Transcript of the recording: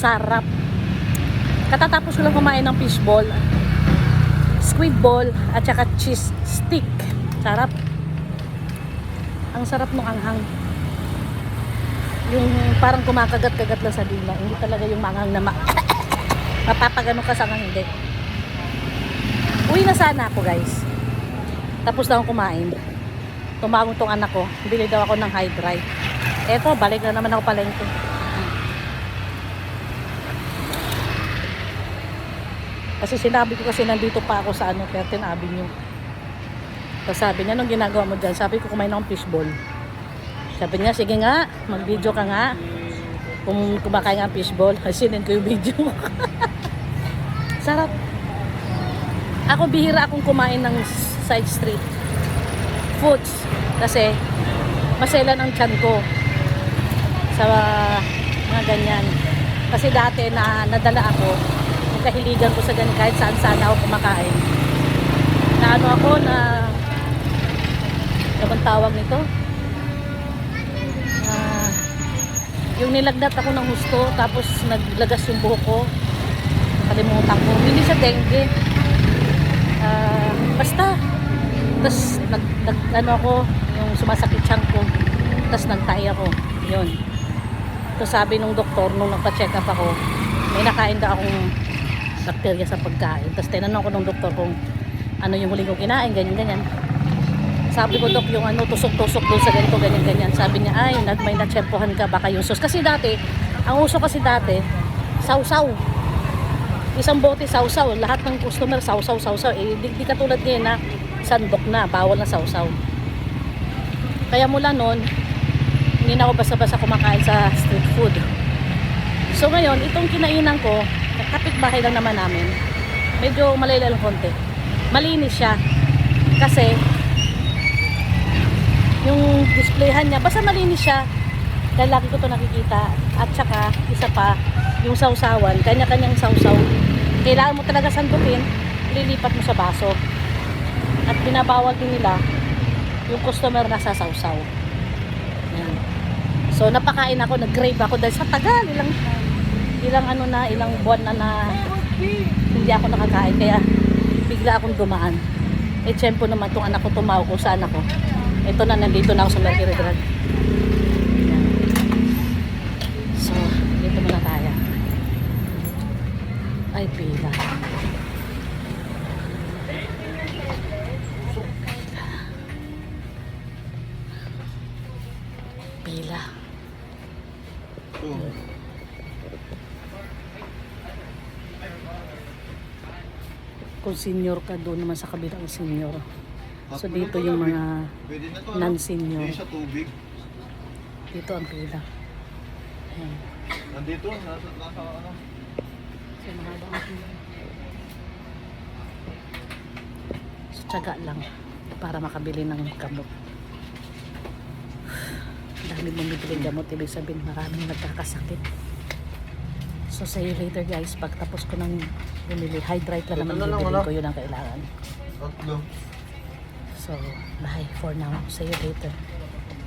sarap. Katatapos ko lang kumain ng fishball, squid ball, at saka cheese stick. Sarap. Ang sarap ng anghang. Yung parang kumakagat-kagat lang sa dila. Hindi talaga yung manghang na mapapagano ka sa anghang, hindi. Uwi na sana ako, guys. Tapos na akong kumain. Tumawag tong anak ko. Bili daw ako ng Hydrite. Eto, balik na naman ako palengke. Kasi sinabi ko kasi nandito pa ako sa Curtin Avenue. Tapos sabi niya, anong ginagawa mo dyan? Sabi ko, kumain akong fishball. Sabi niya, sige nga, mag-video ka nga. Kung kumakain nga fishball, sinin ko yung video. Sarap. Ako bihira akong kumain ng side street foods. Kasi maselan ang tiyan ko sa mga ganyan. Kasi dati na nadala ako, kahiligan ko sa ganyan kahit saan sana ako kumakain. Na ano ako na anong tawag nito? Yung nilagnat ako ng husto tapos naglagas yung buhok ko. Kalimutan ko. Hindi siya dengue. Basta. Tapos ano ako, yung sumasakit tiyan ko. Tapos nagtahi ako. Yun. Tapos sabi nung doktor nung nagpa-check up ako, may nakain daw akong bakterya sa pagkain. Tapos tinanong ko nung doktor kung ano yung huling kong kinain, ganyan-ganyan. Sabi ko, Dok, yung ano, tusok-tusok doon sa ganito, ganyan-ganyan. Sabi niya, ay, may natsempohan ka, baka yung sauce. Kasi dati, ang uso kasi dati, sausaw. Isang bote sausaw. Lahat ng customer, sausaw. Eh, di katulad ngayon na sandok na, bawal na sausaw. Kaya mula noon, hindi na ako basta-basta kumakain sa street food. So ngayon, itong kinainan ko, kapitbahay lang naman namin, medyo malayla lang konti. Malinis siya. Kasi, yung displayhan niya, basta malinis siya. Dahil lagi ko ito nakikita. At saka, isa pa, yung sausawan, kanya-kanyang sausaw. Kailangan mo talaga sandukin, lilipat mo sa baso. At binabawal din nila yung customer na sa sausaw. Yan. So, napakain ako, nag-crave ako dahil sa tagal, ilang buwan na hindi ako nakakain. Kaya, bigla akong dumaan. Eh, tiyempo naman itong anak ko tumawag ko sa anak ko. Ito na, nandito na ako sa Mercury Drug. So, dito muna tayo. Ay, pila. Pila. Kung senior ka, doon naman sa kabilang senior. So dito yung mga non-senior. Dito ang pila. Ayan. Nandito, nasa ano? So mahaba ang pila. So tiyaga lang para makabili ng gamot. Dami bumibili ng gamot, ibig sabihin maraming nagkakasakit. So see you later guys, pagtapos ko ng bumili, Hydrite lang naman bibili ko, yun ang kailangan. So, bye for now. See you later.